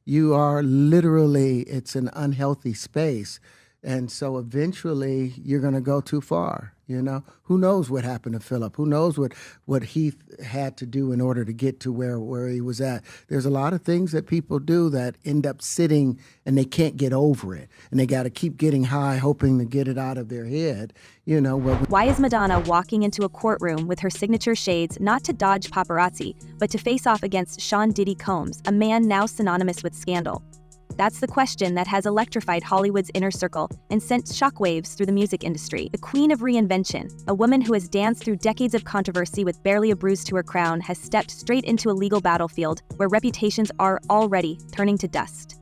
you are literally, it's an unhealthy space. And so eventually you're going to go too far. Who knows what happened to Philip? Who knows what Heath had to do in order to get to where he was at? There's a lot of things that people do that end up sitting and they can't get over it. And they got to keep getting high, hoping to get it out of their head. Why is Madonna walking into a courtroom with her signature shades not to dodge paparazzi, but to face off against Sean Diddy Combs, a man now synonymous with scandal? That's the question that has electrified Hollywood's inner circle and sent shockwaves through the music industry. The queen of reinvention, a woman who has danced through decades of controversy with barely a bruise to her crown, has stepped straight into a legal battlefield where reputations are already turning to dust.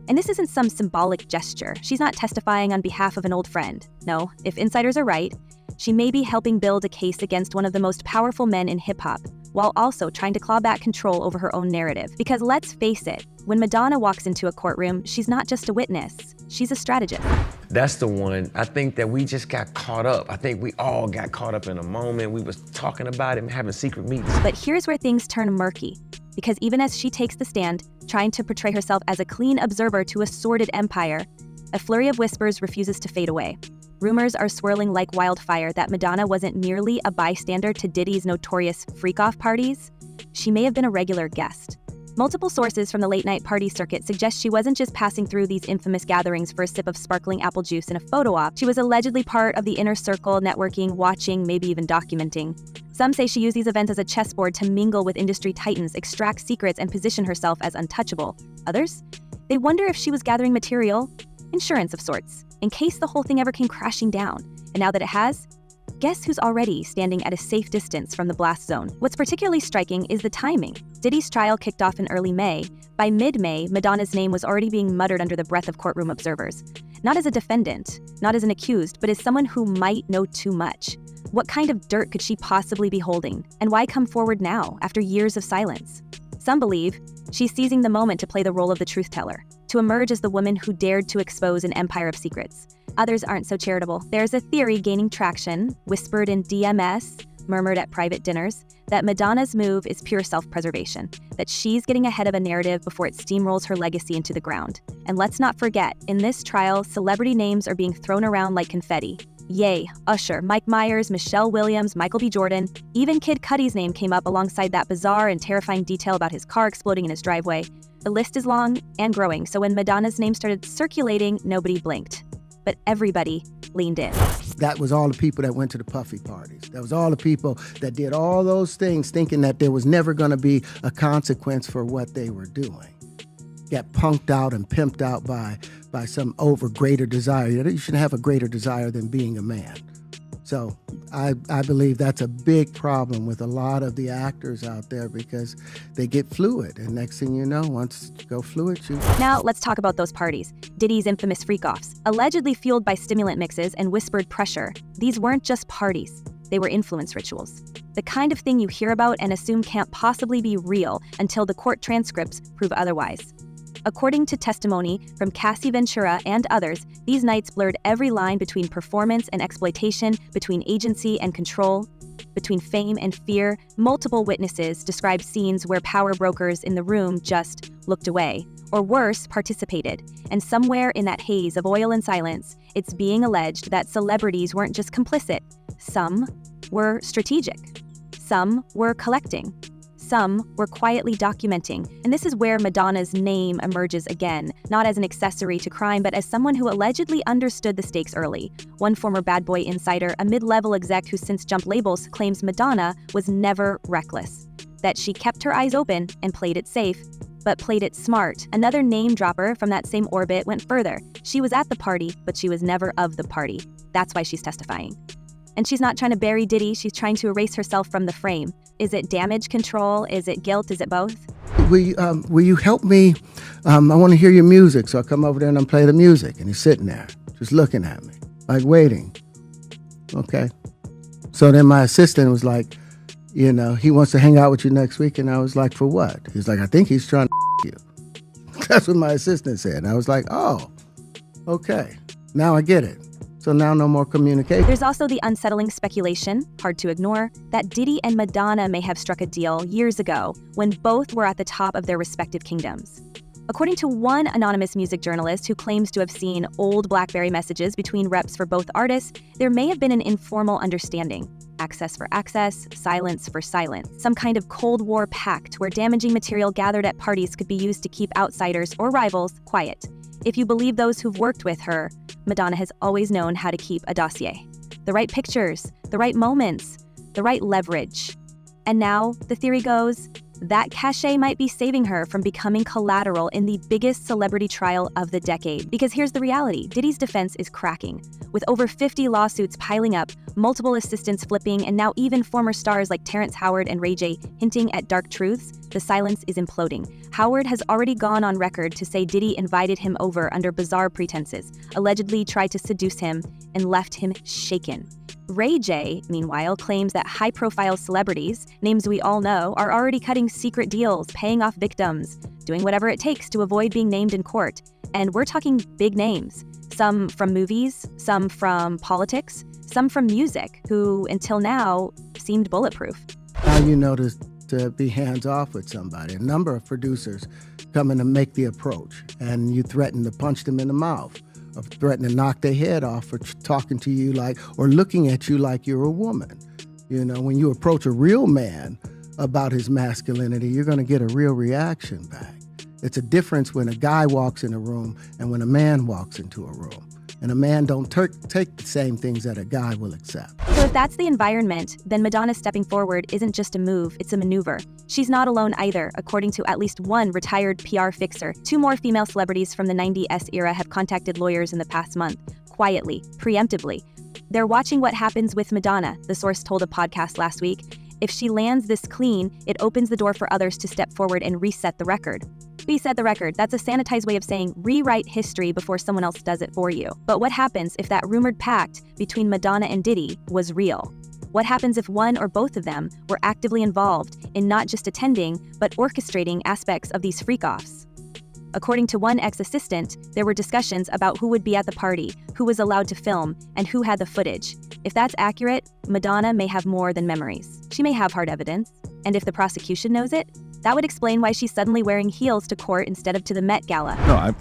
And this isn't some symbolic gesture. She's not testifying on behalf of an old friend. No, if insiders are right, she may be helping build a case against one of the most powerful men in hip-hop, while also trying to claw back control over her own narrative. Because let's face it, when Madonna walks into a courtroom, she's not just a witness, she's a strategist. That's the one. I think that we just got caught up. I think we all got caught up in a moment. We was talking about it and having secret meetings. But here's where things turn murky. Because even as she takes the stand, trying to portray herself as a clean observer to a sordid empire, a flurry of whispers refuses to fade away. Rumors are swirling like wildfire that Madonna wasn't merely a bystander to Diddy's notorious freak-off parties. She may have been a regular guest. Multiple sources from the late-night party circuit suggest she wasn't just passing through these infamous gatherings for a sip of sparkling apple juice and a photo op. She was allegedly part of the inner circle, networking, watching, maybe even documenting. Some say she used these events as a chessboard to mingle with industry titans, extract secrets, and position herself as untouchable. Others? They wonder if she was gathering material, insurance of sorts, in case the whole thing ever came crashing down. And now that it has, guess who's already standing at a safe distance from the blast zone? What's particularly striking is the timing. Diddy's trial kicked off in early May. By mid-May, Madonna's name was already being muttered under the breath of courtroom observers. Not as a defendant, not as an accused, but as someone who might know too much. What kind of dirt could she possibly be holding? And why come forward now, after years of silence? Some believe she's seizing the moment to play the role of the truth teller, to emerge as the woman who dared to expose an empire of secrets. Others aren't so charitable. There's a theory gaining traction, whispered in DMS, murmured at private dinners, that Madonna's move is pure self-preservation, that she's getting ahead of a narrative before it steamrolls her legacy into the ground. And let's not forget, in this trial, celebrity names are being thrown around like confetti. Ye, Usher, Mike Myers, Michelle Williams, Michael B. Jordan. Even Kid Cudi's name came up alongside that bizarre and terrifying detail about his car exploding in his driveway. The list is long and growing, so when Madonna's name started circulating, nobody blinked. But everybody leaned in. That was all the people that went to the puffy parties. That was all the people that did all those things thinking that there was never going to be a consequence for what they were doing. Got punked out and pimped out by some greater desire. You shouldn't have a greater desire than being a man. So I believe that's a big problem with a lot of the actors out there because they get fluid. And next thing you know, once you go fluid, you... Now let's talk about those parties. Diddy's infamous freak-offs, allegedly fueled by stimulant mixes and whispered pressure. These weren't just parties. They were influence rituals. The kind of thing you hear about and assume can't possibly be real until the court transcripts prove otherwise. According to testimony from Cassie Ventura and others, these nights blurred every line between performance and exploitation, between agency and control, between fame and fear. Multiple witnesses described scenes where power brokers in the room just looked away, or worse, participated. And somewhere in that haze of oil and silence, it's being alleged that celebrities weren't just complicit. Some were strategic. Some were collecting. Some were quietly documenting, and this is where Madonna's name emerges again, not as an accessory to crime, but as someone who allegedly understood the stakes early. One former Bad Boy insider, a mid-level exec who since jumped labels, claims Madonna was never reckless, that she kept her eyes open and played it safe, but played it smart. Another name dropper from that same orbit went further. She was at the party, but she was never of the party. That's why she's testifying. And she's not trying to bury Diddy, she's trying to erase herself from the frame. Is it damage control? Is it guilt? Is it both? Will you help me? I want to hear your music. So I come over there and I play the music. And he's sitting there, just looking at me, like waiting. Okay. So then my assistant was like, he wants to hang out with you next week. And I was like, for what? He's like, I think he's trying to you. That's what my assistant said. And I was like, oh, okay. Now I get it. So now no more communication. There's also the unsettling speculation, hard to ignore, that Diddy and Madonna may have struck a deal years ago when both were at the top of their respective kingdoms. According to one anonymous music journalist who claims to have seen old BlackBerry messages between reps for both artists, there may have been an informal understanding. Access for access, silence for silence. Some kind of Cold War pact where damaging material gathered at parties could be used to keep outsiders or rivals quiet. If you believe those who've worked with her, Madonna has always known how to keep a dossier. The right pictures, the right moments, the right leverage. And now, the theory goes, that cachet might be saving her from becoming collateral in the biggest celebrity trial of the decade. Because here's the reality, Diddy's defense is cracking. With over 50 lawsuits piling up, multiple assistants flipping, and now even former stars like Terrence Howard and Ray J hinting at dark truths, the silence is imploding. Howard has already gone on record to say Diddy invited him over under bizarre pretenses, allegedly tried to seduce him, and left him shaken. Ray J, meanwhile, claims that high-profile celebrities, names we all know, are already cutting secret deals, paying off victims, doing whatever it takes to avoid being named in court. And we're talking big names. Some from movies, some from politics, some from music, who, until now, seemed bulletproof. How you know to be hands-off with somebody. A number of producers come in to make the approach, and you threaten to punch them in the mouth, or threaten to knock their head off for talking to you like, or looking at you like you're a woman. You know, when you approach a real man about his masculinity, you're going to get a real reaction back. It's a difference when a guy walks in a room and when a man walks into a room. And a man don't take the same things that a guy will accept. So if that's the environment, then Madonna stepping forward isn't just a move, it's a maneuver. She's not alone either, according to at least one retired PR fixer. 2 more female celebrities from the 90s era have contacted lawyers in the past month, quietly, preemptively. They're watching what happens with Madonna, the source told a podcast last week. If she lands this clean, it opens the door for others to step forward and reset the record. Reset the record, that's a sanitized way of saying rewrite history before someone else does it for you. But what happens if that rumored pact between Madonna and Diddy was real? What happens if one or both of them were actively involved in not just attending, but orchestrating aspects of these freak-offs? According to one ex-assistant, there were discussions about who would be at the party, who was allowed to film, and who had the footage. If that's accurate, Madonna may have more than memories. She may have hard evidence. And if the prosecution knows it, that would explain why she's suddenly wearing heels to court instead of to the Met Gala. No,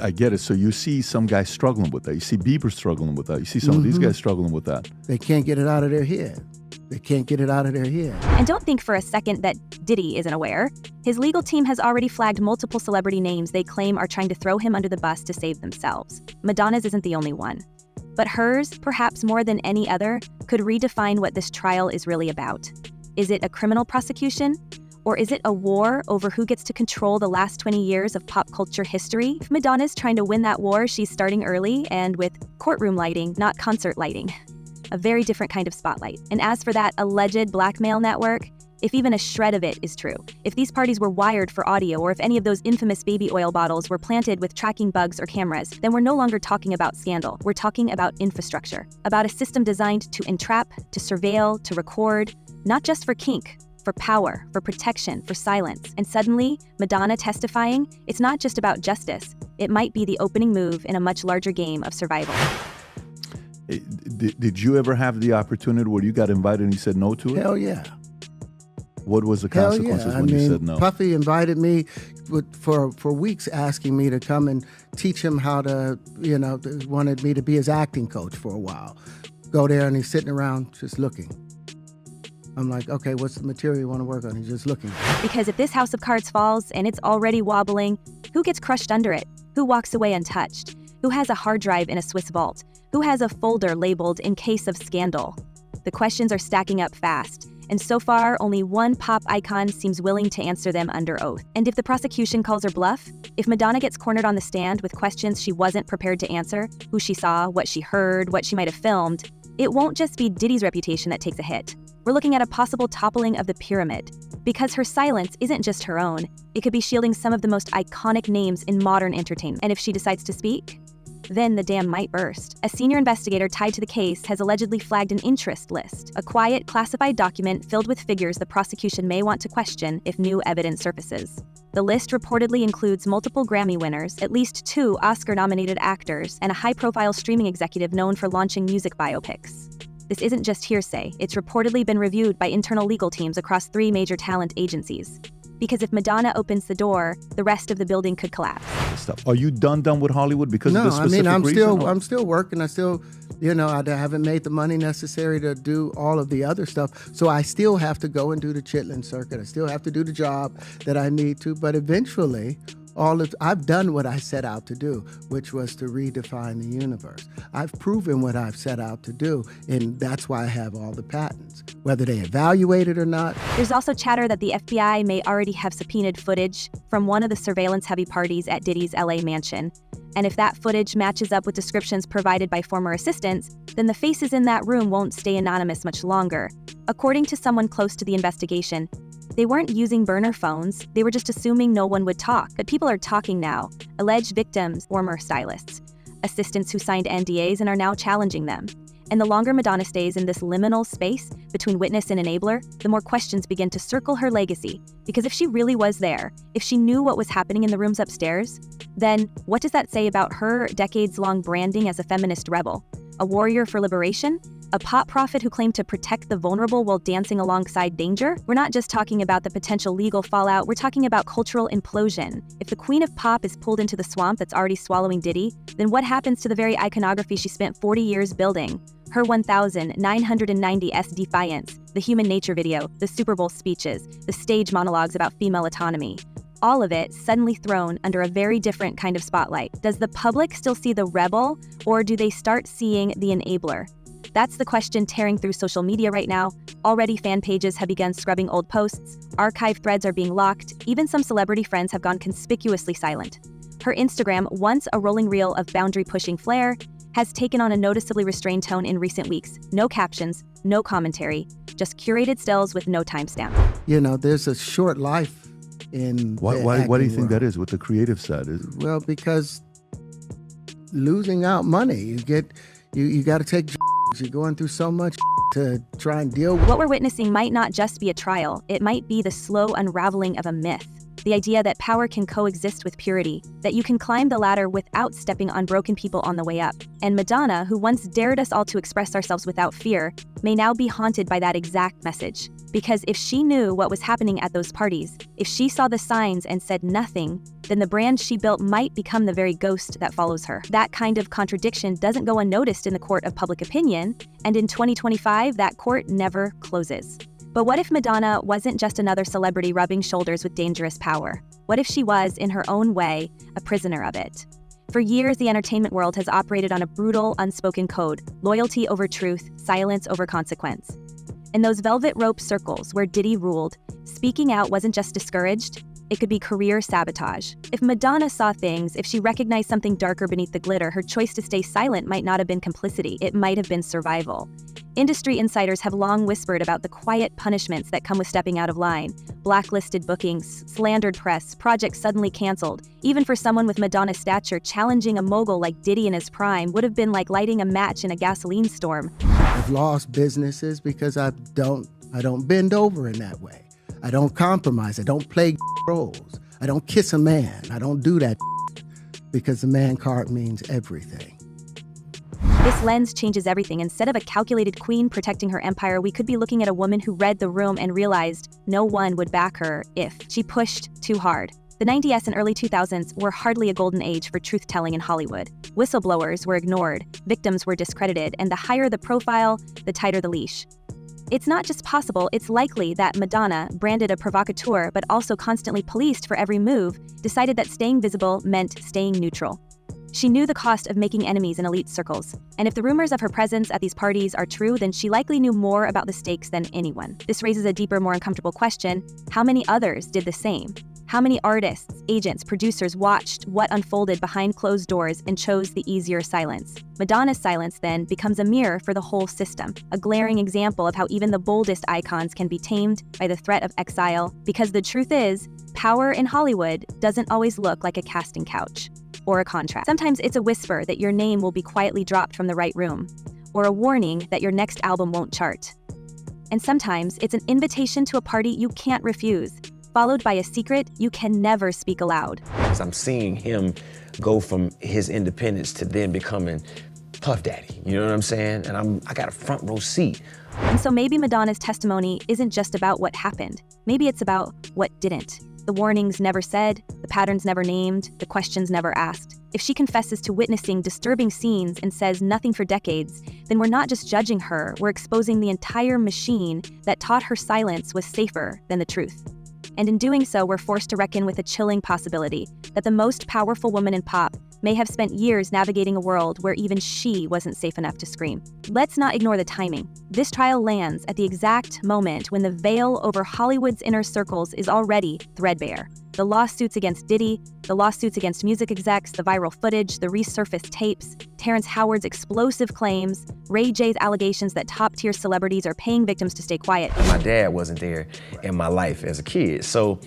I get it. So you see some guys struggling with that. You see Bieber struggling with that. You see some of these guys struggling with that. They can't get it out of their head. They can't get it out of their head. And don't think for a second that Diddy isn't aware. His legal team has already flagged multiple celebrity names they claim are trying to throw him under the bus to save themselves. Madonna's isn't the only one. But hers, perhaps more than any other, could redefine what this trial is really about. Is it a criminal prosecution? Or is it a war over who gets to control the last 20 years of pop culture history? If Madonna's trying to win that war, she's starting early and with courtroom lighting, not concert lighting. A very different kind of spotlight. And as for that alleged blackmail network, if even a shred of it is true, if these parties were wired for audio, or if any of those infamous baby oil bottles were planted with tracking bugs or cameras, then we're no longer talking about scandal. We're talking about infrastructure, about a system designed to entrap, to surveil, to record, not just for kink, for power, for protection, for silence. And suddenly, Madonna testifying, it's not just about justice. It might be the opening move in a much larger game of survival. Did you ever have the opportunity where you got invited and you said no to it? Hell yeah. What was the consequences when you said no? Puffy invited me for weeks, asking me to come and teach him how to, wanted me to be his acting coach for a while. Go there and he's sitting around just looking. I'm like, okay, what's the material you want to work on? He's just looking. Because if this house of cards falls and it's already wobbling, who gets crushed under it? Who walks away untouched? Who has a hard drive in a Swiss vault? Who has a folder labeled in case of scandal? The questions are stacking up fast. And so far, only one pop icon seems willing to answer them under oath. And if the prosecution calls her bluff, if Madonna gets cornered on the stand with questions she wasn't prepared to answer, who she saw, what she heard, what she might have filmed, it won't just be Diddy's reputation that takes a hit. We're looking at a possible toppling of the pyramid. Because her silence isn't just her own, it could be shielding some of the most iconic names in modern entertainment. And if she decides to speak, then the dam might burst. A senior investigator tied to the case has allegedly flagged an interest list, a quiet, classified document filled with figures the prosecution may want to question if new evidence surfaces. The list reportedly includes multiple Grammy winners, at least 2 Oscar-nominated actors, and a high-profile streaming executive known for launching music biopics. This isn't just hearsay, it's reportedly been reviewed by internal legal teams across 3 major talent agencies. because if Madonna opens the door, the rest of the building could collapse. Stuff. Are you done with Hollywood because of No, this I specific mean, I'm reason? I'm still working. I still, I haven't made the money necessary to do all of the other stuff. So I still have to go and do the chitlin circuit. I still have to do the job that I need to. But eventually, I've done what I set out to do, which was to redefine the universe. I've proven what I've set out to do, and that's why I have all the patents, whether they evaluate it or not. There's also chatter that the FBI may already have subpoenaed footage from one of the surveillance-heavy parties at Diddy's LA mansion. And if that footage matches up with descriptions provided by former assistants, then the faces in that room won't stay anonymous much longer. According to someone close to the investigation, they weren't using burner phones, they were just assuming no one would talk. But people are talking now. Alleged victims, former stylists, assistants who signed NDAs and are now challenging them. And the longer Madonna stays in this liminal space between witness and enabler, the more questions begin to circle her legacy. Because if she really was there, if she knew what was happening in the rooms upstairs, then what does that say about her decades-long branding as a feminist rebel? A warrior for liberation? A pop prophet who claimed to protect the vulnerable while dancing alongside danger? We're not just talking about the potential legal fallout, we're talking about cultural implosion. If the queen of pop is pulled into the swamp that's already swallowing Diddy, then what happens to the very iconography she spent 40 years building? Her 1,990s Defiance, the Human Nature video, the Super Bowl speeches, the stage monologues about female autonomy. All of it suddenly thrown under a very different kind of spotlight. Does the public still see the rebel, or do they start seeing the enabler? That's the question tearing through social media right now. Already fan pages have begun scrubbing old posts, archive threads are being locked, even some celebrity friends have gone conspicuously silent. Her Instagram, once a rolling reel of boundary-pushing flair, has taken on a noticeably restrained tone in recent weeks. No captions, no commentary, just curated stills with no timestamp. There's a short life in Why do you think that is, with the creative side? Well, because losing out money, you got to take. You're going through so much to try and deal with. What we're witnessing might not just be a trial, it might be the slow unraveling of a myth. The idea that power can coexist with purity, that you can climb the ladder without stepping on broken people on the way up. And Madonna, who once dared us all to express ourselves without fear, may now be haunted by that exact message. Because if she knew what was happening at those parties, if she saw the signs and said nothing, then the brand she built might become the very ghost that follows her. That kind of contradiction doesn't go unnoticed in the court of public opinion, and in 2025, that court never closes. But what if Madonna wasn't just another celebrity rubbing shoulders with dangerous power? What if she was, in her own way, a prisoner of it? For years, the entertainment world has operated on a brutal, unspoken code: loyalty over truth, silence over consequence. In those velvet rope circles where Diddy ruled, speaking out wasn't just discouraged, it could be career sabotage. If Madonna saw things, if she recognized something darker beneath the glitter, her choice to stay silent might not have been complicity, it might have been survival. Industry insiders have long whispered about the quiet punishments that come with stepping out of line. Blacklisted bookings, slandered press, projects suddenly canceled. Even for someone with Madonna's stature, challenging a mogul like Diddy in his prime would have been like lighting a match in a gasoline storm. I've lost businesses because I don't bend over in that way. I don't compromise. I don't play roles. I don't kiss a man. I don't do that because the man card means everything. This lens changes everything. Instead of a calculated queen protecting her empire, we could be looking at a woman who read the room and realized no one would back her if she pushed too hard. The 90s and early 2000s were hardly a golden age for truth-telling in Hollywood. Whistleblowers were ignored, victims were discredited, and the higher the profile, the tighter the leash. It's not just possible, it's likely that Madonna, branded a provocateur but also constantly policed for every move, decided that staying visible meant staying neutral. She knew the cost of making enemies in elite circles, and if the rumors of her presence at these parties are true, then she likely knew more about the stakes than anyone. This raises a deeper, more uncomfortable question: how many others did the same? How many artists, agents, producers watched what unfolded behind closed doors and chose the easier silence? Madonna's silence, then, becomes a mirror for the whole system, a glaring example of how even the boldest icons can be tamed by the threat of exile, because the truth is, power in Hollywood doesn't always look like a casting couch or a contract. Sometimes it's a whisper that your name will be quietly dropped from the right room, or a warning that your next album won't chart. And sometimes it's an invitation to a party you can't refuse, followed by a secret you can never speak aloud. I'm seeing him go from his independence to then becoming Puff Daddy, you know what I'm saying? And I got a front row seat. And so maybe Madonna's testimony isn't just about what happened. Maybe it's about what didn't. The warnings never said, the patterns never named, the questions never asked. If she confesses to witnessing disturbing scenes and says nothing for decades, then we're not just judging her, we're exposing the entire machine that taught her silence was safer than the truth. And in doing so, we're forced to reckon with a chilling possibility that the most powerful woman in pop may have spent years navigating a world where even she wasn't safe enough to scream. Let's not ignore the timing. This trial lands at the exact moment when the veil over Hollywood's inner circles is already threadbare. The lawsuits against Diddy, the lawsuits against music execs, the viral footage, the resurfaced tapes, Terrence Howard's explosive claims, Ray J's allegations that top-tier celebrities are paying victims to stay quiet. My dad wasn't there in my life as a kid, so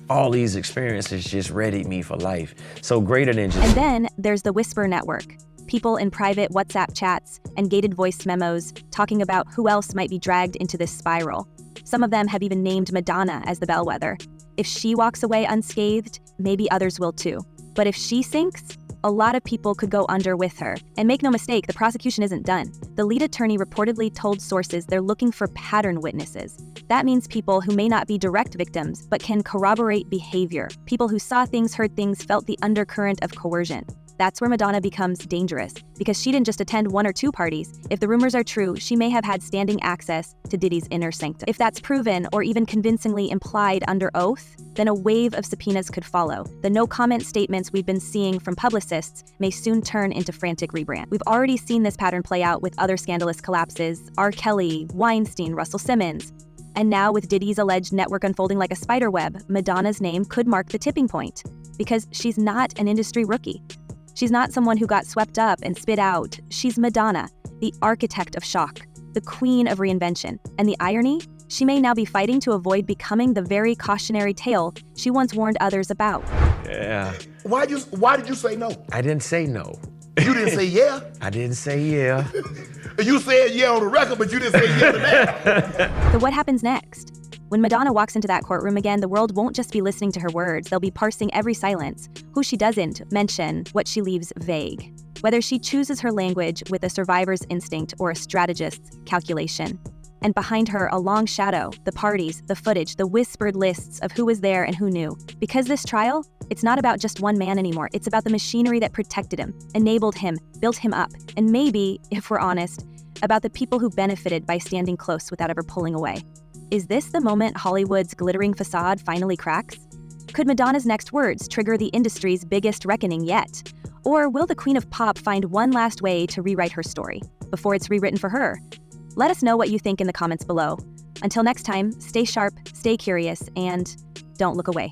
all these experiences just readied me for life. So greater than just... And then there's the Whisper Network. People in private WhatsApp chats and gated voice memos talking about who else might be dragged into this spiral. Some of them have even named Madonna as the bellwether. If she walks away unscathed, maybe others will too. But if she sinks, a lot of people could go under with her. And make no mistake, the prosecution isn't done. The lead attorney reportedly told sources they're looking for pattern witnesses. That means people who may not be direct victims, but can corroborate behavior. People who saw things, heard things, felt the undercurrent of coercion. That's where Madonna becomes dangerous, because she didn't just attend one or two parties. If the rumors are true, she may have had standing access to Diddy's inner sanctum. If that's proven or even convincingly implied under oath, then a wave of subpoenas could follow. The no-comment statements we've been seeing from publicists may soon turn into frantic rebrand. We've already seen this pattern play out with other scandalous collapses: R. Kelly, Weinstein, Russell Simmons. And now with Diddy's alleged network unfolding like a spider web, Madonna's name could mark the tipping point, because she's not an industry rookie. She's not someone who got swept up and spit out. She's Madonna, the architect of shock, the queen of reinvention. And the irony? She may now be fighting to avoid becoming the very cautionary tale she once warned others about. Yeah. Why did you say no? I didn't say no. You didn't say yeah? I didn't say yeah. You said yeah on the record, but you didn't say yeah to that. So what happens next? When Madonna walks into that courtroom again, the world won't just be listening to her words, they'll be parsing every silence, who she doesn't mention, what she leaves vague. Whether she chooses her language with a survivor's instinct or a strategist's calculation. And behind her, a long shadow, the parties, the footage, the whispered lists of who was there and who knew. Because this trial, it's not about just one man anymore. It's about the machinery that protected him, enabled him, built him up, and maybe, if we're honest, about the people who benefited by standing close without ever pulling away. Is this the moment Hollywood's glittering facade finally cracks? Could Madonna's next words trigger the industry's biggest reckoning yet? Or will the Queen of Pop find one last way to rewrite her story before it's rewritten for her? Let us know what you think in the comments below. Until next time, stay sharp, stay curious, and don't look away.